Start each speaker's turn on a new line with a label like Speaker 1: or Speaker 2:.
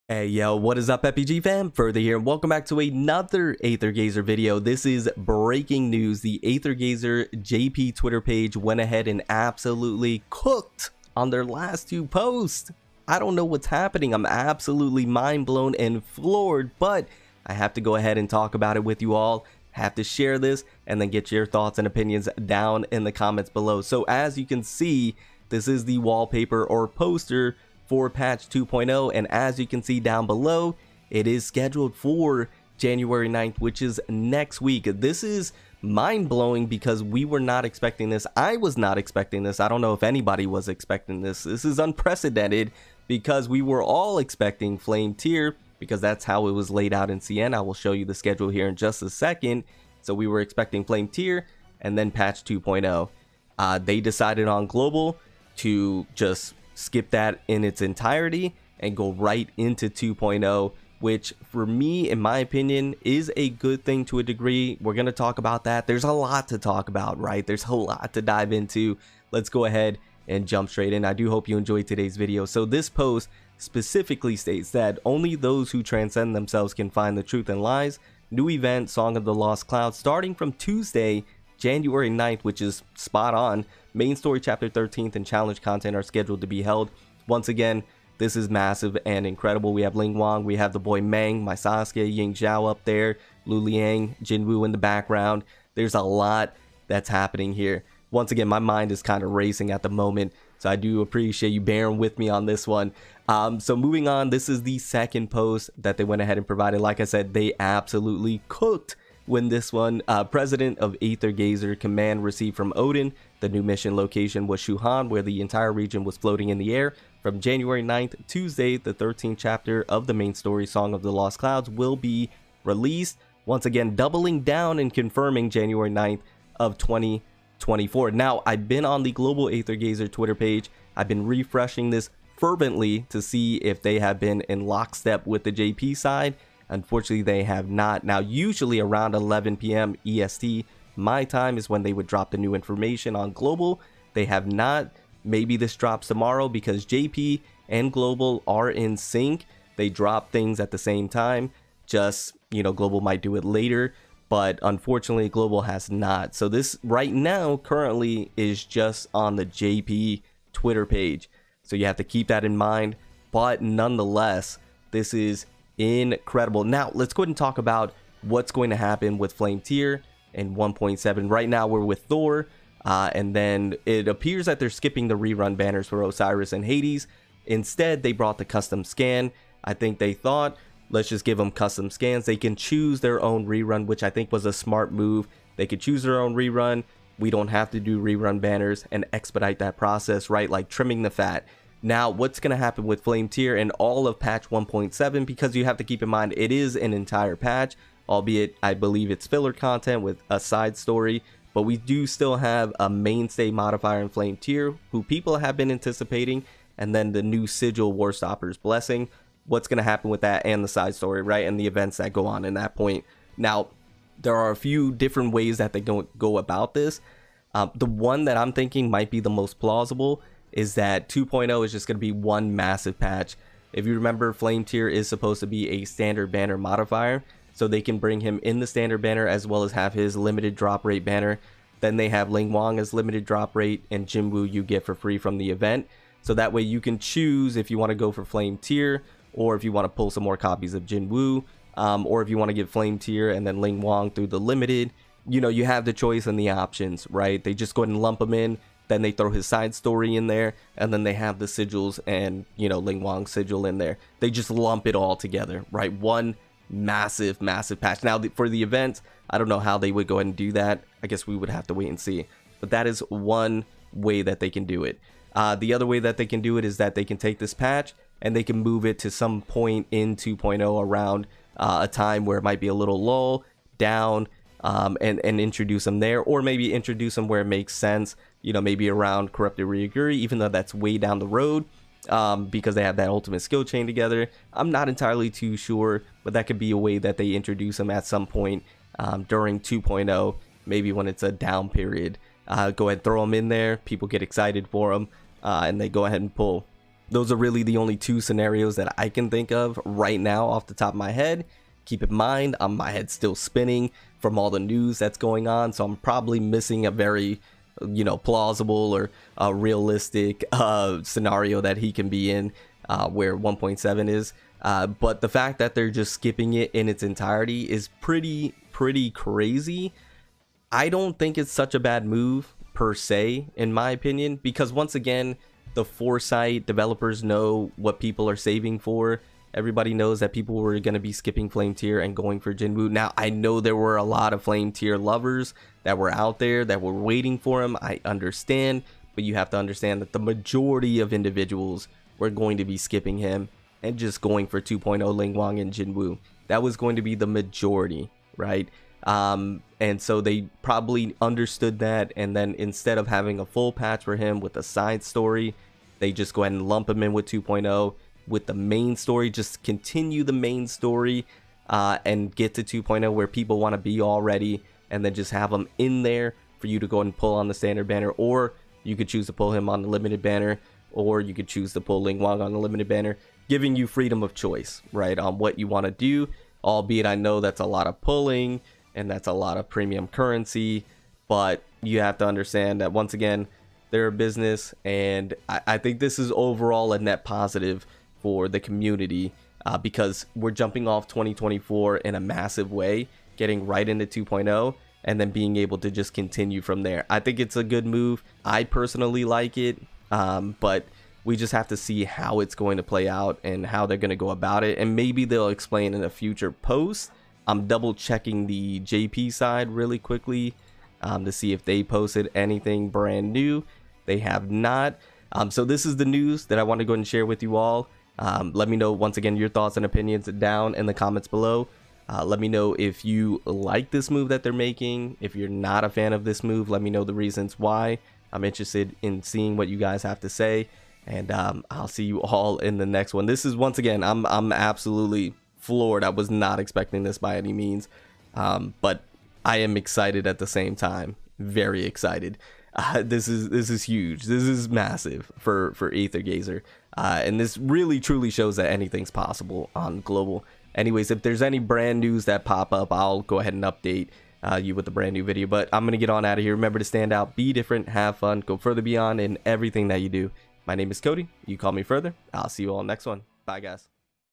Speaker 1: Hey yo, what is up FPG fam? Further here and welcome back to another Aether Gazer video. This is breaking news. The Aether Gazer JP Twitter page went ahead and absolutely cooked on their last two posts. I don't know what's happening. I'm absolutely mind blown and floored, but I have to go ahead and talk about it with you all. Have to share this and then get your thoughts and opinions down in the comments below. So as you can see, this is the wallpaper or poster for patch 2.0, and as you can see down below, it is scheduled for January 9th, which is next week. This is mind-blowing because we were not expecting this. I was not expecting this. I don't know if anybody was expecting this. This is unprecedented because we were all expecting Flame Tier because that's how it was laid out in CN. I will show you the schedule here in just a second. So we were expecting Flame Tier and then patch 2.0. They decided on global to just skip that in its entirety and go right into 2.0, which for me, in my opinion, is a good thing to a degree. We're going to talk about that. There's a lot to talk about, right? There's a lot to dive into. Let's go ahead and jump straight in. I do hope you enjoyed today's video. So this post specifically states that only those who transcend themselves can find the truth and lies. New event, Song of the Lost Cloud, starting from Tuesday, January 9th, which is spot on. Main story chapter 13th and challenge content are scheduled to be held. Once again, this is massive and incredible. We have Ling Wang, we have the boy Meng, my Sasuke, Ying Zhao up there, Lu Liang, Jinwoo in the background. There's a lot that's happening here. Once again, my mind is kind of racing at the moment, so I do appreciate you bearing with me on this one. So moving on, this is the second post that they went ahead and provided. Like I said, they absolutely cooked when this one. President of Aether Gazer command received from Odin. The new mission location was Shuhan, where the entire region was floating in the air. From January 9th, Tuesday, the 13th chapter of the main story, Song of the Lost Clouds, will be released. Once again, doubling down and confirming January 9th of 2024. Now, I've been on the Global Aether Gazer Twitter page. I've been refreshing this fervently to see if they have been in lockstep with the JP side. Unfortunately, they have not. Now, usually around 11 p.m. EST, my time is when they would drop the new information on Global. They have not. Maybe this drops tomorrow because JP and Global are in sync. They drop things at the same time. Just, you know, Global might do it later, but unfortunately, Global has not. So this right now currently is just on the JP Twitter page. So you have to keep that in mind. But nonetheless, this is incredible. Now let's go ahead and talk about what's going to happen with Flame Tier and 1.7. Right now we're with Thor, and then it appears that they're skipping the rerun banners for Osiris and Hades. Instead, they brought the custom scan. I think they thought, let's just give them custom scans. They can choose their own rerun, which I think was a smart move. They could choose their own rerun. We don't have to do rerun banners and expedite that process, right? Like trimming the fat. Now, what's going to happen with Flame Tier and all of patch 1.7, because you have to keep in mind it is an entire patch, albeit I believe it's filler content with a side story, but we do still have a mainstay modifier in Flame Tier who people have been anticipating, and then the new Sigil Warstopper's Blessing. What's going to happen with that and the side story, right, and the events that go on in that point. Now, there are a few different ways that they go about this. The one that I'm thinking might be the most plausible is that 2.0 is just going to be one massive patch. If you remember, Flame Tier is supposed to be a standard banner modifier, so they can bring him in the standard banner as well as have his limited drop rate banner. Then they have Ling Wang as limited drop rate, and Jinwoo you get for free from the event. So that way you can choose if you want to go for Flame Tier, or if you want to pull some more copies of Jinwoo, or if you want to get Flame Tier and then Ling Wang through the limited. You know, you have the choice and the options, right? They just go ahead and lump them in. Then they throw his side story in there, and then they have the sigils and, you know, Ling Wang's sigil in there. They just lump it all together, right? One massive, massive patch. Now, for the event, I don't know how they would go ahead and do that. I guess we would have to wait and see. But that is one way that they can do it. The other way that they can do it is that they can take this patch and they can move it to some point in 2.0 around a time where it might be a little lull, down, and introduce them there, or maybe introduce them where it makes sense, you know, maybe around Corrupted Ryuguri, even though that's way down the road, because they have that ultimate skill chain together. I'm not entirely too sure, but that could be a way that they introduce them at some point during 2.0, maybe when it's a down period. Go ahead, throw them in there, people get excited for them, and they go ahead and pull. Those are really the only two scenarios that I can think of right now off the top of my head. Keep in mind, my head's still spinning from all the news that's going on, so I'm probably missing a very, plausible or realistic scenario that he can be in where 1.7 is. But the fact that they're just skipping it in its entirety is pretty crazy. I don't think it's such a bad move per se, in my opinion, because once again, the foresight, developers know what people are saving for. Everybody knows that people were going to be skipping Flame Tier and going for Jinwoo. Now, I know there were a lot of Flame Tier lovers that were out there that were waiting for him. I understand, but you have to understand that the majority of individuals were going to be skipping him and just going for 2.0 Ling Wang and Jinwoo. That was going to be the majority, right? And so they probably understood that, and then instead of having a full patch for him with a side story, they just go ahead and lump him in with 2.0 with the main story. Just continue the main story and get to 2.0 where people want to be already, and then just have them in there for you to go and pull on the standard banner, or you could choose to pull him on the limited banner, or you could choose to pull Ling Wang on the limited banner, giving you freedom of choice, right, on what you want to do. Albeit I know that's a lot of pulling and that's a lot of premium currency, but you have to understand that once again, they're a business, and I think this is overall a net positive for the community because we're jumping off 2024 in a massive way, getting right into 2.0, and then being able to just continue from there. I think it's a good move. I personally like it, but we just have to see how it's going to play out and how they're going to go about it, and maybe they'll explain in a future post. I'm double checking the JP side really quickly to see if they posted anything brand new. They have not. So this is the news that I want to go ahead and share with you all. Let me know once again your thoughts and opinions down in the comments below. Let me know if you like this move that they're making. If you're not a fan of this move, let me know the reasons why. I'm interested in seeing what you guys have to say, and I'll see you all in the next one. This is, once again, I'm absolutely floored. I was not expecting this by any means, but I am excited at the same time. Very excited. This is huge. This is massive for Aethergazer, and this really truly shows that anything's possible on global. Anyways, if there's any brand news that pop up, I'll go ahead and update you with a brand new video. But I'm gonna get on out of here. Remember to stand out, be different, have fun, go further beyond in everything that you do. My name is Cody. You call me further. I'll see you all next one. Bye, guys.